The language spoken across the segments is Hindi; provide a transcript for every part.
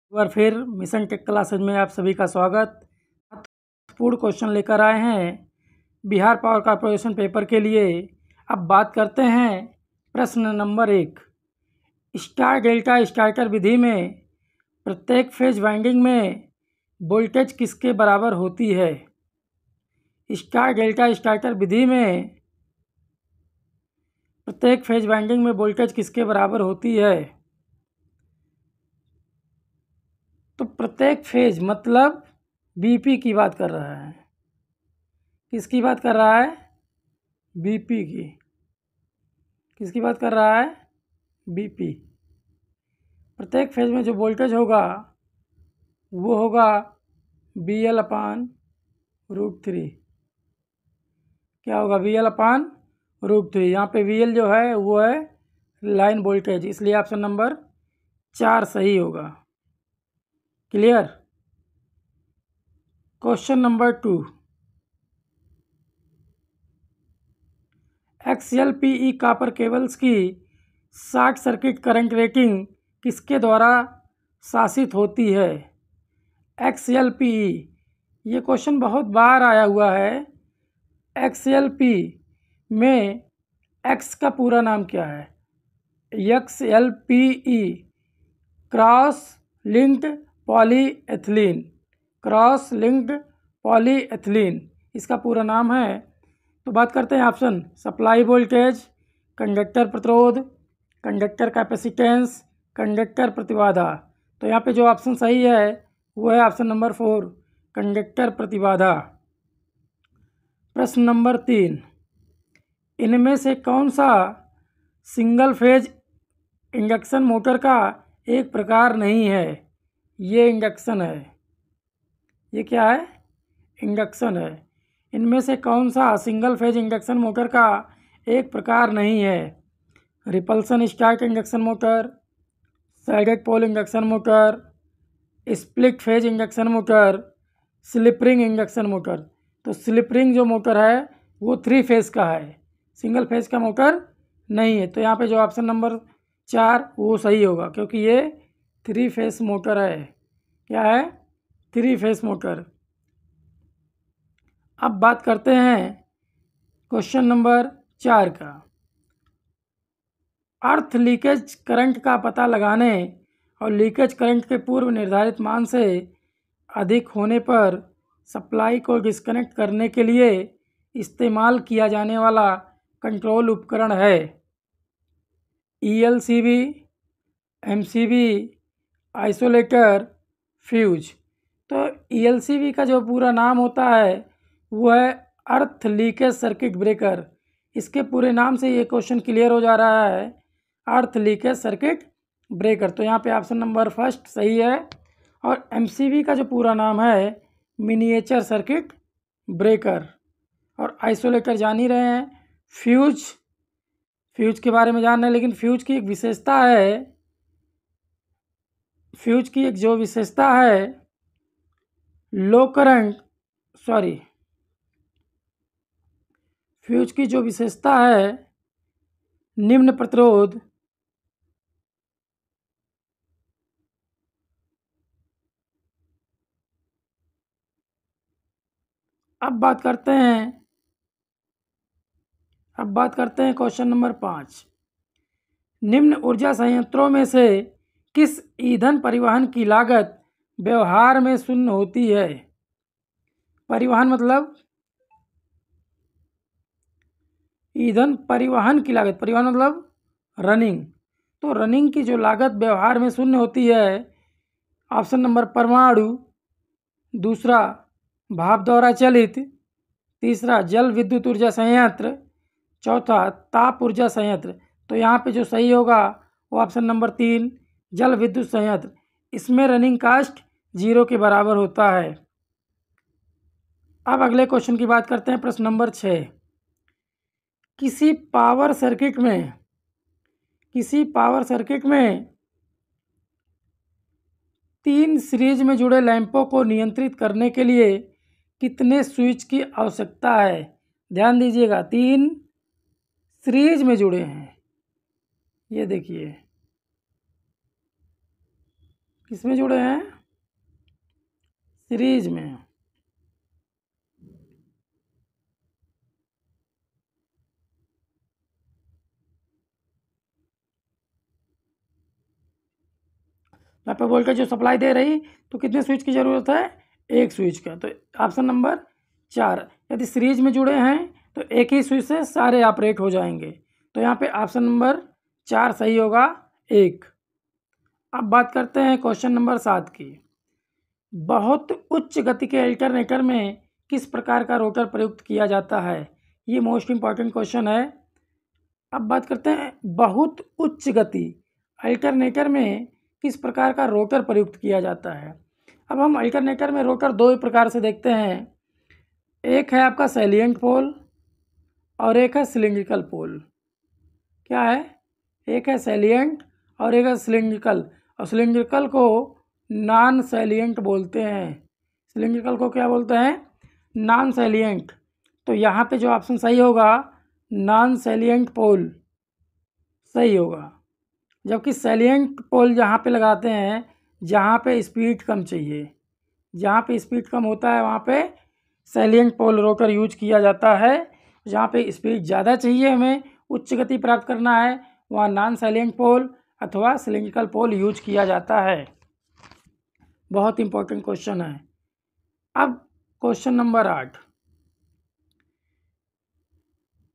एक बार फिर मिशन टेक क्लासेज में आप सभी का स्वागत। पूर्ण क्वेश्चन लेकर आए हैं बिहार पावर कॉर्पोरेशन पेपर के लिए। अब बात करते हैं प्रश्न नंबर 1। स्टार डेल्टा स्टार्टर विधि में प्रत्येक फेज वाइंडिंग में वोल्टेज किसके बराबर होती है? स्टार डेल्टा स्टार्टर विधि में प्रत्येक फेज वाइंडिंग में वोल्टेज किसके बराबर होती है? तो प्रत्येक फेज मतलब बीपी की बात कर रहा है। किसकी बात कर रहा है? बीपी की। किसकी बात कर रहा है? बीपी। प्रत्येक फेज में जो वोल्टेज होगा वो होगा VL/√3। क्या होगा? VL/√3। यहाँ पे VL जो है वो है लाइन वोल्टेज, इसलिए ऑप्शन नंबर 4 सही होगा। Clear? Question number 2। XLPE copper cables की शॉर्ट सर्किट करंट रेटिंग किसके द्वारा शासित होती है? XLPE, ये क्वेश्चन बहुत बार आया हुआ है। XLPE में X का पूरा नाम क्या है? XLPE cross linked polyethylene. Cross linked polyethylene इसका पूरा नाम है। तो बात करते हैं ऑप्शन। सप्लाई वोल्टेज, कंडक्टर प्रतिरोध, कंडक्टर कैपेसिटेंस, कंडक्टर प्रतिबाधा। तो यहाँ पे जो ऑप्शन सही है वो है ऑप्शन नंबर 4, कंडक्टर प्रतिबाधा। प्रश्न नंबर 3। इनमें से कौन सा सिंगल फेज इंडक्शन मोटर का एक प्रकार नहीं है? ये इंडक्शन है। ये क्या है? इंडक्शन है। इनमें से कौन सा सिंगल फेज इंडक्शन मोटर का एक प्रकार नहीं है? Repulsion start induction motor, shaded pole induction motor, split phase induction motor, slip ring induction motor. तो स्लिप रिंग जो मोटर है वो 3 फेज का है, सिंगल फेज का मोटर नहीं है। तो यहाँ पे जो ऑप्शन नंबर 4 वो सही होगा, क्योंकि ये 3 फेज मोटर है। क्या है? 3 फेज मोटर। अब बात करते हैं क्वेश्चन नंबर 4 का। अर्थ लीकेज करंट का पता लगाने और लीकेज करंट के पूर्व निर्धारित मान से अधिक होने पर सप्लाई को डिस्कनेक्ट करने के लिए इस्तेमाल किया जाने वाला कंट्रोल उपकरण है ELCB, MCB, आइसोलेटर, फ्यूज। तो ELCB का जो पूरा नाम होता है वो है अर्थ लीकेज सर्किट ब्रेकर। इसके पूरे नाम से ये क्वेश्चन क्लियर हो जा रहा है, अर्थ लीकेज सर्किट ब्रेकर। तो यहाँ पे ऑप्शन नंबर 1 सही है। और MCB का जो पूरा नाम है मिनिएचर सर्किट ब्रेकर। और आइसोलेटर जान ही रहे हैं। फ्यूज, फ्यूज के बारे में जान रहे हैं, लेकिन फ्यूज की एक विशेषता है, फ्यूज की एक जो विशेषता है लो करंट, सॉरी, फ्यूज की जो विशेषता है निम्न प्रतिरोध, अब बात करते हैं क्वेश्चन नंबर 5। निम्न ऊर्जा संयंत्रों में से किस ईंधन परिवहन की लागत व्यवहार में शून्य होती है? परिवहन मतलब ईंधन परिवहन की लागत, परिवहन मतलब रनिंग। तो रनिंग की जो लागत व्यवहार में शून्य होती है, ऑप्शन नंबर परमाणु, दूसरा भाप द्वारा चलित, तीसरा जल विद्युत ऊर्जा संयंत्र, चौथा ताप ऊर्जा संयंत्र। तो यहाँ पे जो सही होगा वो ऑप्शन नंबर 3, जल विद्युत संयंत्र। इसमें रनिंग कास्ट 0 के बराबर होता है। अब अगले क्वेश्चन की बात करते हैं, प्रश्न नंबर 6। किसी पावर सर्किट में 3 सीरीज में जुड़े लैंपों को नियंत्रित करने के लिए कितने स्विच की आवश्यकता है? ध्यान दीजिएगा, 3 सीरीज में जुड़े हैं। ये देखिए किस में जुड़े हैं? सीरीज में। यहाँ पे वोल्टेज जो सप्लाई दे रही, तो कितने स्विच की ज़रूरत है? एक स्विच का। तो ऑप्शन नंबर 4। यदि सीरीज में जुड़े हैं तो एक ही स्विच से सारे ऑपरेट हो जाएंगे। तो यहाँ पे ऑप्शन नंबर 4 सही होगा, 1। अब बात करते हैं क्वेश्चन नंबर 7 की। बहुत उच्च गति के अल्टरनेटर में किस प्रकार का रोटर प्रयुक्त किया जाता है? ये मोस्ट इम्पॉर्टेंट क्वेश्चन है। अब बात करते हैं बहुत उच्च गति अल्टरनेटर में किस प्रकार का रोटर प्रयुक्त किया जाता है। अब हम अल्टरनेटर में रोटर दो प्रकार से देखते हैं। एक है आपका सैलिएंट पोल और एक है सिलिंड्रिकल पोल। क्या है? एक है सैलिएंट और एक है सिलिंड्रिकल। और सिलिंड्रिकल को नॉन सैलिएंट बोलते हैं। सिलिंड्रिकल को क्या बोलते हैं? Non salient. तो यहाँ पे जो ऑप्शन सही होगा, नॉन सैलिएंट पोल सही होगा। जबकि सैलिएंट पोल जहाँ पे लगाते हैं जहाँ पे स्पीड कम चाहिए, जहाँ पे स्पीड कम होता है वहाँ पे सैलिएंट पोल रोटर यूज किया जाता है। जहाँ पे स्पीड ज़्यादा चाहिए, हमें उच्च गति प्राप्त करना है, वहाँ नॉन सैलिएंट पोल अथवा सिलिंड्रिकल पोल यूज किया जाता है। बहुत इंपॉर्टेंट क्वेश्चन है। अब क्वेश्चन नंबर 8।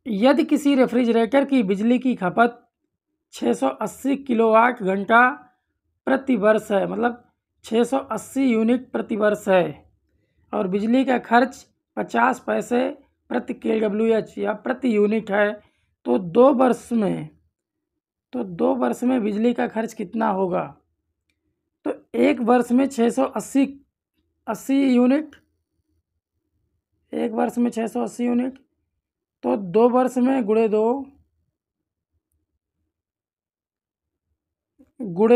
यदि किसी रेफ्रिजरेटर की बिजली की खपत 680 किलोवाट घंटा प्रति वर्ष है, मतलब 680 यूनिट प्रति वर्ष है, और बिजली का खर्च 50 पैसे प्रति kWh या प्रति यूनिट है, तो 2 वर्ष में बिजली का खर्च कितना होगा? तो एक वर्ष में 680 यूनिट, एक वर्ष में 680 यूनिट, तो 2 वर्ष में गुणे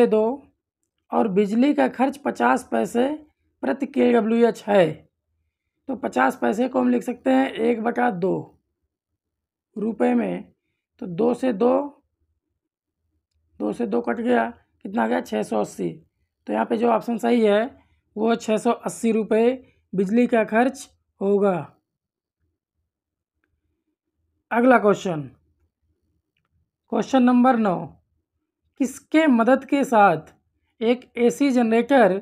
दो, और बिजली का खर्च 50 पैसे प्रति kWh है, तो 50 पैसे को हम लिख सकते हैं 1/2 रुपये में। तो 2 से 2 कट गया, कितना आ गया? 680। तो यहाँ पे जो ऑप्शन सही है वो 680 रुपये बिजली का खर्च होगा। अगला क्वेश्चन नंबर 9। किसके मदद के साथ एक एसी जनरेटर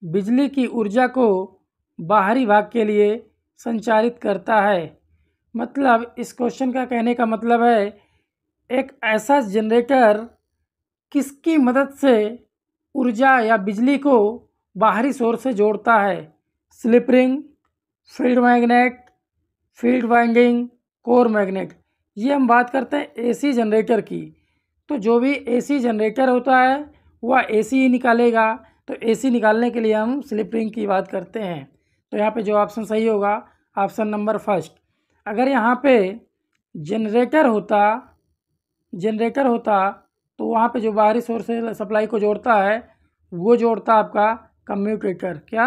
बिजली की ऊर्जा को बाहरी भाग के लिए संचारित करता है? मतलब इस क्वेश्चन का कहने का मतलब है एक ऐसा जनरेटर किसकी मदद से ऊर्जा या बिजली को बाहरी सोर्स से जोड़ता है? Slip ring, field magnet, field winding, core magnet. ये हम बात करते हैं एसी जनरेटर की। तो जो भी एसी जनरेटर होता है वह एसी ही निकालेगा। तो एसी निकालने के लिए हम स्लिप रिंग की बात करते हैं। तो यहाँ पे जो ऑप्शन सही होगा, ऑप्शन नंबर 1। अगर यहाँ पे जनरेटर होता तो वहाँ पे जो बाहरी सोर्स से सप्लाई को जोड़ता है वो जोड़ता आपका कम्यूटेटर। क्या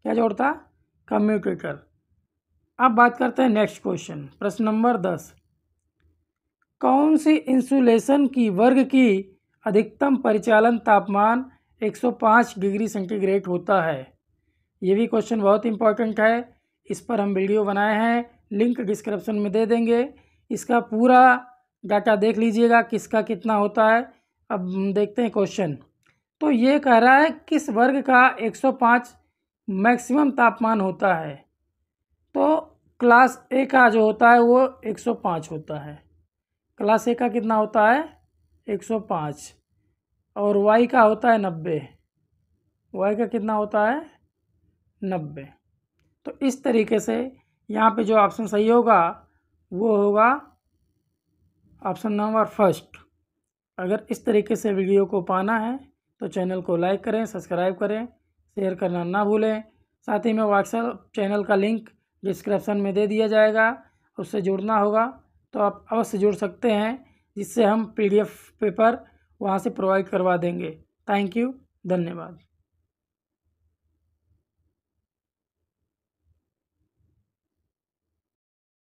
जोड़ता? कम्यूटेटर। अब बात करते हैं नेक्स्ट क्वेश्चन, प्रश्न नंबर 10। कौन सी इंसुलेशन की वर्ग की अधिकतम परिचालन तापमान 105 डिग्री सेंटीग्रेड होता है? ये भी क्वेश्चन बहुत इंपॉर्टेंट है। इस पर हम वीडियो बनाए हैं, लिंक डिस्क्रिप्शन में दे देंगे। इसका पूरा डाटा देख लीजिएगा किसका कितना होता है। अब देखते हैं क्वेश्चन। तो ये कह रहा है किस वर्ग का 105 मैक्सिमम तापमान होता है? तो क्लास ए का जो होता है वो 105 होता है। क्लास ए का कितना होता है? 105। और वाई का होता है 90। वाई का कितना होता है? 90। तो इस तरीके से यहाँ पे जो ऑप्शन सही होगा वो होगा ऑप्शन नंबर 1। अगर इस तरीके से वीडियो को पाना है तो चैनल को लाइक करें, सब्सक्राइब करें, शेयर करना ना भूलें। साथ ही में व्हाट्सएप चैनल का लिंक डिस्क्रिप्शन में दे दिया जाएगा, उससे जुड़ना होगा तो आप अवश्य जुड़ सकते हैं, जिससे हम PDF पेपर वहाँ से प्रोवाइड करवा देंगे। थैंक यू, धन्यवाद।